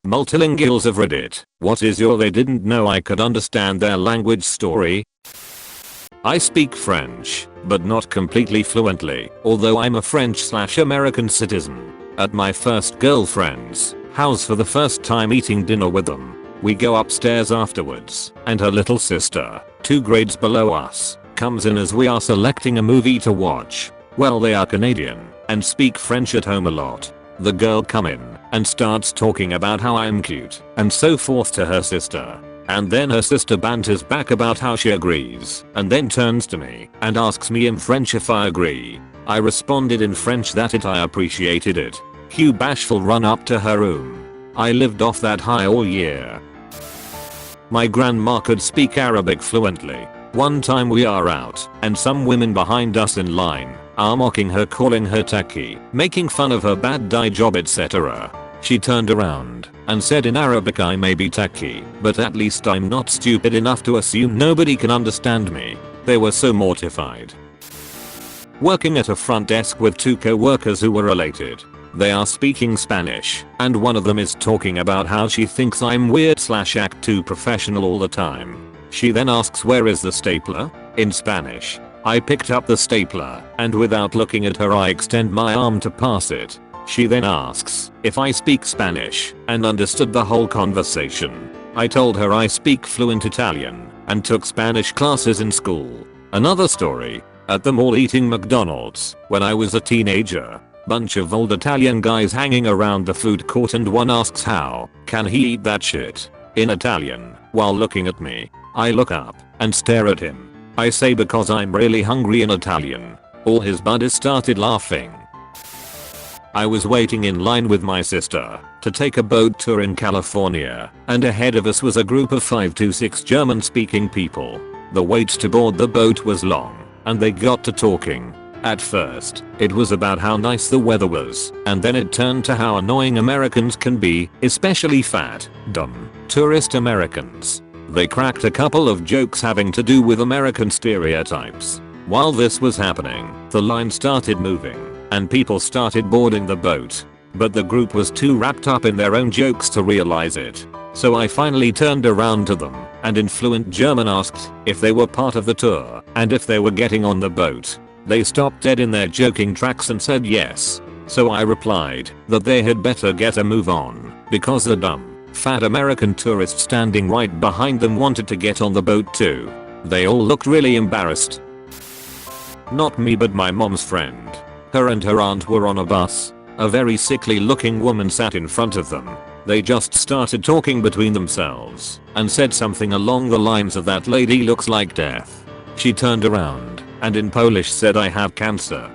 Multilinguals of Reddit, what is your they didn't know I could understand their language story? I speak French, but not completely fluently, although I'm a French/American citizen. At my first girlfriend's house for the first time eating dinner with them, we go upstairs afterwards, and her little sister, 2 grades below us, comes in as we are selecting a movie to watch. Well, they are Canadian, and speak French at home a lot. The girl come in and starts talking about how I'm cute and so forth to her sister. And then her sister banters back about how she agrees and then turns to me and asks me in French if I agree. I responded in French that I appreciated it. Cue bashful run up to her room. I lived off that high all year. My grandma could speak Arabic fluently. One time we are out and some women behind us in line are mocking her, calling her tacky, making fun of her bad dye job, etc. She turned around and said in Arabic, I may be tacky, but at least I'm not stupid enough to assume nobody can understand me. They were so mortified. Working at a front desk with 2 co-workers who were related. They are speaking Spanish, and one of them is talking about how she thinks I'm weird/act too professional all the time. She then asks, where is the stapler? In Spanish. I picked up the stapler, and without looking at her I extend my arm to pass it. She then asks if I speak Spanish, and understood the whole conversation. I told her I speak fluent Italian, and took Spanish classes in school. Another story, at the mall eating McDonald's, when I was a teenager. Bunch of old Italian guys hanging around the food court, and one asks how can he eat that shit in Italian while looking at me. I look up and stare at him. I say because I'm really hungry in Italian. All his buddies started laughing. I was waiting in line with my sister to take a boat tour in California, and ahead of us was a group of 5 to 6 German speaking people. The wait to board the boat was long, and they got to talking. At first, it was about how nice the weather was, and then it turned to how annoying Americans can be, especially fat, dumb, tourist Americans. They cracked a couple of jokes having to do with American stereotypes. While this was happening, the line started moving, and people started boarding the boat. But the group was too wrapped up in their own jokes to realize it. So I finally turned around to them, and in fluent German asked if they were part of the tour, and if they were getting on the boat. They stopped dead in their joking tracks and said yes. So I replied that they had better get a move on, because the dumb, fat American tourist standing right behind them wanted to get on the boat too. They all looked really embarrassed. Not me, but my mom's friend. Her and her aunt were on a bus. A very sickly looking woman sat in front of them. They just started talking between themselves and said something along the lines of that lady looks like death. She turned around and in Polish said, I have cancer.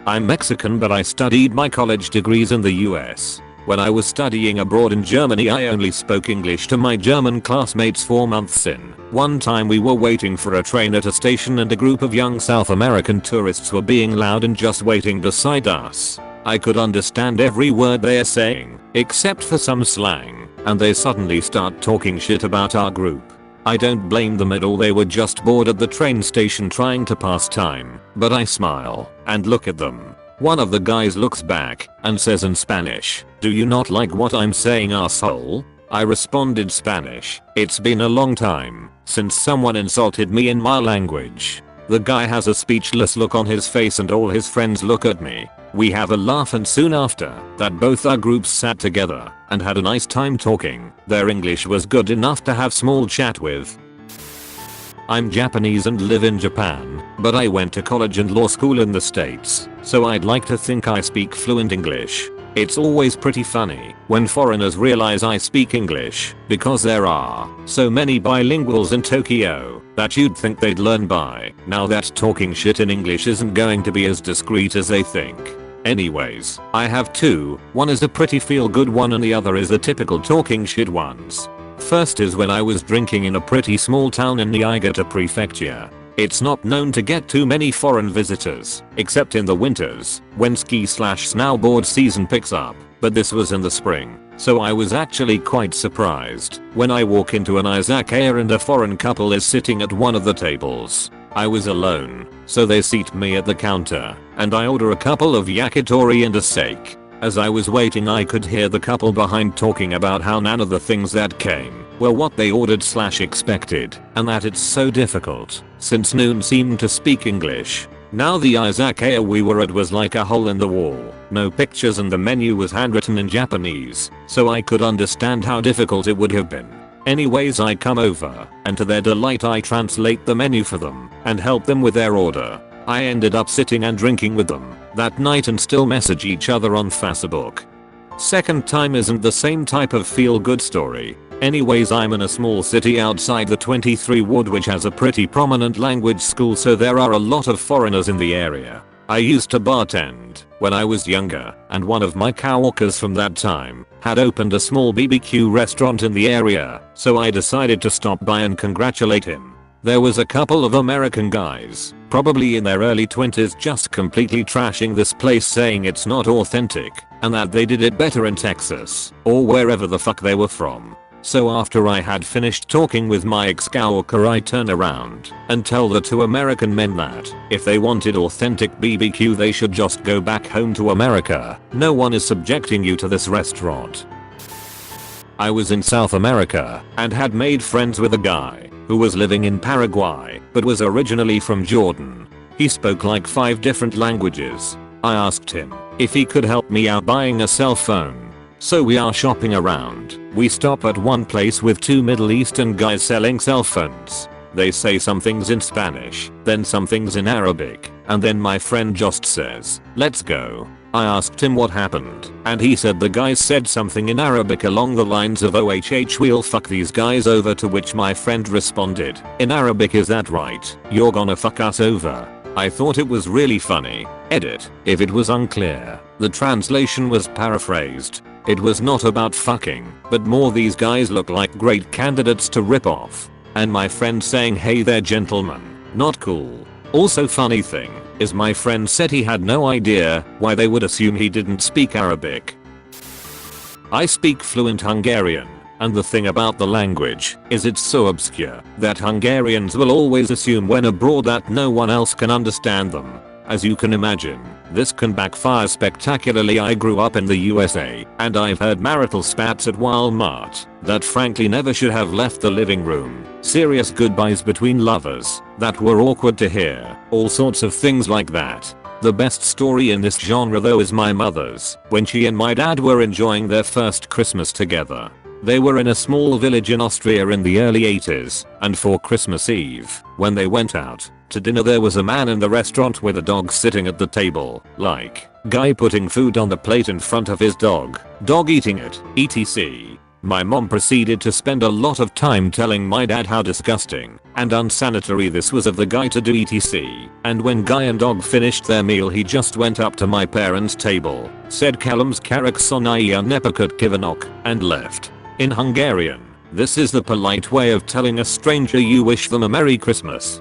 I'm Mexican, but I studied my college degrees in the US. When I was studying abroad in Germany, I only spoke English to my German classmates 4 months in. One time we were waiting for a train at a station, and a group of young South American tourists were being loud and just waiting beside us. I could understand every word they are saying, except for some slang, and they suddenly start talking shit about our group. I don't blame them at all, they were just bored at the train station trying to pass time, but I smile and look at them. One of the guys looks back and says in Spanish, do you not like what I'm saying, asshole? I responded Spanish, it's been a long time since someone insulted me in my language. The guy has a speechless look on his face and all his friends look at me. We have a laugh, and soon after that both our groups sat together and had a nice time talking. Their English was good enough to have small chat with. I'm Japanese and live in Japan, but I went to college and law school in the States, so I'd like to think I speak fluent English. It's always pretty funny when foreigners realize I speak English, because there are so many bilinguals in Tokyo that you'd think they'd learn by now that talking shit in English isn't going to be as discreet as they think. Anyways, I have 2, one is a pretty feel good one and the other is the typical talking shit ones. First is when I was drinking in a pretty small town in Niigata Prefecture. It's not known to get too many foreign visitors, except in the winters, when ski/snowboard season picks up, but this was in the spring, so I was actually quite surprised when I walk into an izakaya and a foreign couple is sitting at one of the tables. I was alone, so they seat me at the counter, and I order a couple of yakitori and a steak. As I was waiting, I could hear the couple behind talking about how none of the things that came were what they ordered/expected, and that it's so difficult since noon seemed to speak English. Now the izakaya we were at was like a hole in the wall, no pictures, and the menu was handwritten in Japanese, so I could understand how difficult it would have been. Anyways, I come over, and to their delight I translate the menu for them and help them with their order. I ended up sitting and drinking with them that night and still message each other on Facebook. Second time isn't the same type of feel-good story. Anyways, I'm in a small city outside the 23 ward which has a pretty prominent language school, so there are a lot of foreigners in the area. I used to bartend when I was younger, and one of my coworkers from that time had opened a small BBQ restaurant in the area, so I decided to stop by and congratulate him. There was a couple of American guys, probably in their early 20s, just completely trashing this place, saying it's not authentic and that they did it better in Texas or wherever the fuck they were from. So after I had finished talking with my ex-coworker, I turn around and tell the two American men that if they wanted authentic BBQ they should just go back home to America. No one is subjecting you to this restaurant. I was in South America and had made friends with a guy who was living in Paraguay but was originally from Jordan. He spoke like 5 different languages. I asked him if he could help me out buying a cell phone. So we are shopping around. We stop at one place with 2 Middle Eastern guys selling cell phones. They say some things in Spanish, then some things in Arabic, and then my friend just says, "Let's go." I asked him what happened, and he said the guys said something in Arabic along the lines of "OHH, we'll fuck these guys over," to which my friend responded, "In Arabic, is that right? You're gonna fuck us over?" I thought it was really funny. Edit: if it was unclear, the translation was paraphrased. It was not about fucking, but more these guys look like great candidates to rip off. And my friend saying, "Hey there gentlemen." Not cool. Also, funny thing is my friend said he had no idea why they would assume he didn't speak Arabic. I speak fluent Hungarian, and the thing about the language is it's so obscure that Hungarians will always assume when abroad that no one else can understand them. As you can imagine, this can backfire spectacularly. I grew up in the USA, and I've heard marital spats at Walmart that frankly never should have left the living room. Serious goodbyes between lovers that were awkward to hear. All sorts of things like that. The best story in this genre though is my mother's, when she and my dad were enjoying their first Christmas together. They were in a small village in Austria in the early 80s, and for Christmas Eve, when they went out to dinner, there was a man in the restaurant with a dog sitting at the table, like, guy putting food on the plate in front of his dog eating it, etc. My mom proceeded to spend a lot of time telling my dad how disgusting and unsanitary this was of the guy to do, etc. And when guy and dog finished their meal, he just went up to my parents' table, said "Kalums Karaksonaya Nepakut Kivanok," and left. In Hungarian, this is the polite way of telling a stranger you wish them a Merry Christmas.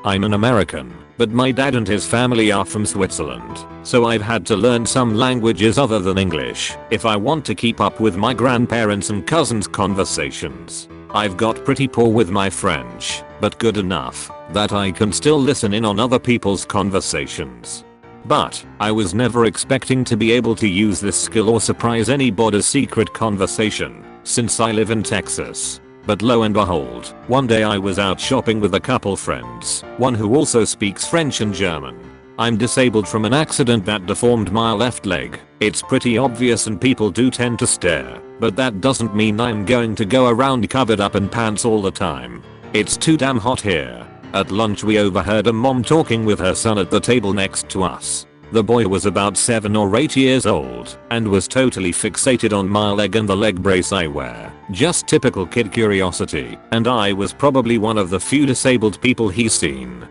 I'm an American, but my dad and his family are from Switzerland, so I've had to learn some languages other than English if I want to keep up with my grandparents' and cousins' conversations. I've got pretty poor with my French, but good enough that I can still listen in on other people's conversations. But I was never expecting to be able to use this skill or surprise anybody's secret conversation, since I live in Texas. But lo and behold, one day I was out shopping with a couple friends, one who also speaks French and German. I'm disabled from an accident that deformed my left leg. It's pretty obvious and people do tend to stare, but that doesn't mean I'm going to go around covered up in pants all the time. It's too damn hot here. At lunch we overheard a mom talking with her son at the table next to us. The boy was about 7 or 8 years old and was totally fixated on my leg and the leg brace I wear. Just typical kid curiosity, and I was probably one of the few disabled people he's seen.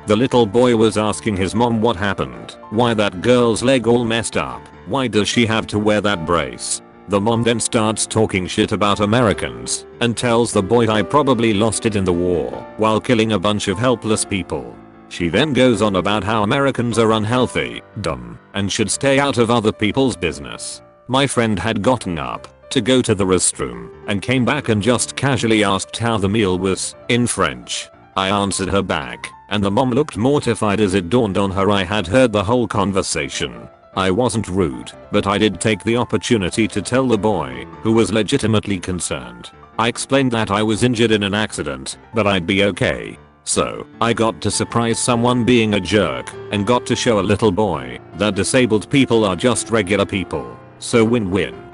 The little boy was asking his mom what happened, why that girl's leg all messed up, why does she have to wear that brace? The mom then starts talking shit about Americans and tells the boy I probably lost it in the war while killing a bunch of helpless people. She then goes on about how Americans are unhealthy, dumb, and should stay out of other people's business. My friend had gotten up to go to the restroom and came back and just casually asked how the meal was, in French. I answered her back, and the mom looked mortified as it dawned on her I had heard the whole conversation. I wasn't rude, but I did take the opportunity to tell the boy, who was legitimately concerned. I explained that I was injured in an accident, but I'd be okay. So, I got to surprise someone being a jerk, and got to show a little boy that disabled people are just regular people. So win-win.